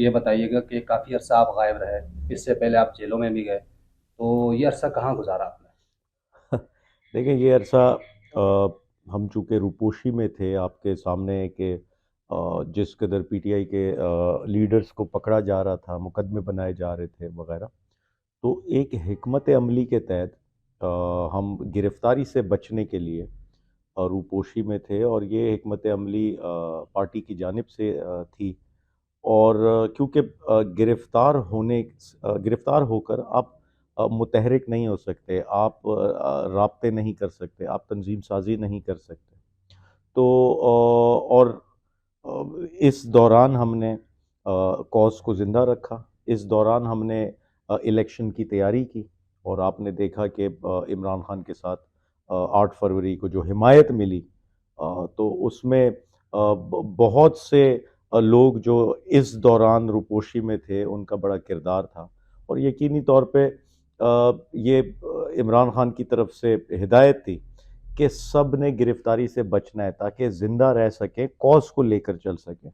یہ بتائیے گا کہ کافی عرصہ آپ غائب رہے، اس سے پہلے آپ جیلوں میں بھی گئے، تو یہ عرصہ کہاں گزارا آپ نے؟ دیکھیں یہ عرصہ آ، ہم چونکہ روپوشی میں تھے آپ کے سامنے کہ جس قدر پی ٹی آئی کے لیڈرز کو پکڑا جا رہا تھا، مقدمے بنائے جا رہے تھے وغیرہ، تو ایک حکمت عملی کے تحت ہم گرفتاری سے بچنے کے لیے روپوشی میں تھے، اور یہ حکمت عملی پارٹی کی جانب سے تھی، اور کیونکہ گرفتار ہو کر آپ متحرک نہیں ہو سکتے، آپ رابطے نہیں کر سکتے، آپ تنظیم سازی نہیں کر سکتے، تو اور اس دوران ہم نے کاز کو زندہ رکھا، اس دوران ہم نے الیکشن کی تیاری کی، اور آپ نے دیکھا کہ عمران خان کے ساتھ 8 فروری کو جو حمایت ملی، تو اس میں بہت سے لوگ جو اس دوران روپوشی میں تھے ان کا بڑا کردار تھا، اور یقینی طور پہ یہ عمران خان کی طرف سے ہدایت تھی کہ سب نے گرفتاری سے بچنا ہے تاکہ زندہ رہ سکیں، کاز کو لے کر چل سکیں۔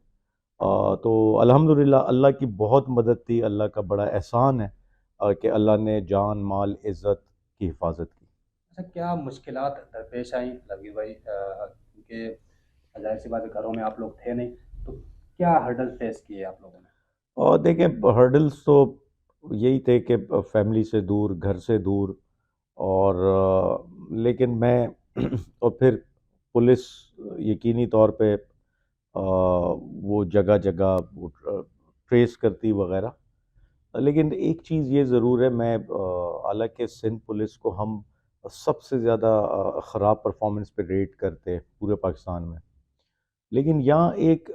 تو الحمدللہ اللہ کی بہت مدد تھی، اللہ کا بڑا احسان ہے کہ اللہ نے جان مال عزت کی حفاظت کی۔ اچھا، کیا مشکلات درپیش آئیں لبی بھائی؟ کیونکہ ظاہر سی بات ہے گھروں میں آپ لوگ تھے نہیں، تو کیا ہرڈل فیس کیے آپ لوگوں نے؟ اور دیکھیں ہرڈلز تو یہی تھے کہ فیملی سے دور، گھر سے دور، اور لیکن میں اور پھر پولیس یقینی طور پہ وہ جگہ جگہ ٹریس کرتی وغیرہ، لیکن ایک چیز یہ ضرور ہے، میں حالانکہ سندھ پولیس کو ہم سب سے زیادہ خراب پرفارمنس پہ ریٹ کرتے پورے پاکستان میں، لیکن یہاں ایک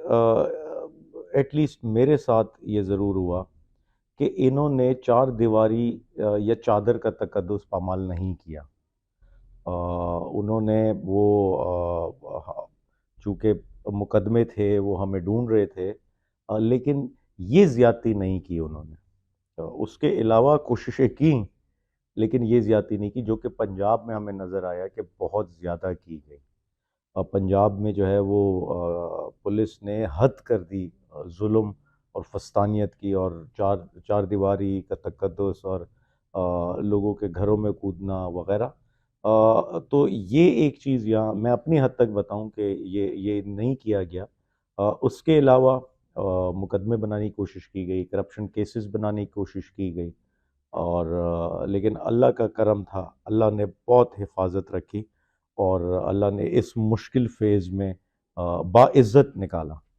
ایٹ لیسٹ میرے ساتھ یہ ضرور ہوا کہ انہوں نے چار دیواری یا چادر کا تقدس پامال نہیں کیا۔ انہوں نے وہ چونکہ مقدمے تھے وہ ہمیں ڈھونڈ رہے تھے، لیکن یہ زیادتی نہیں کی انہوں نے، اس کے علاوہ کوششیں کیں لیکن یہ زیادتی نہیں کی، جو کہ پنجاب میں ہمیں نظر آیا کہ بہت زیادہ کی گئی۔ پنجاب میں جو ہے وہ پولیس نے حد کر دی ظلم اور فسطانیت کی، اور چار دیواری کا تقدس اور لوگوں کے گھروں میں کودنا وغیرہ۔ تو یہ ایک چیز یہاں میں اپنی حد تک بتاؤں کہ یہ نہیں کیا گیا۔ اس کے علاوہ مقدمے بنانے کی کوشش کی گئی، کرپشن کیسز بنانے کی کوشش کی گئی، اور لیکن اللہ کا کرم تھا، اللہ نے بہت حفاظت رکھی، اور اللہ نے اس مشکل فیز میں باعزت نکالا۔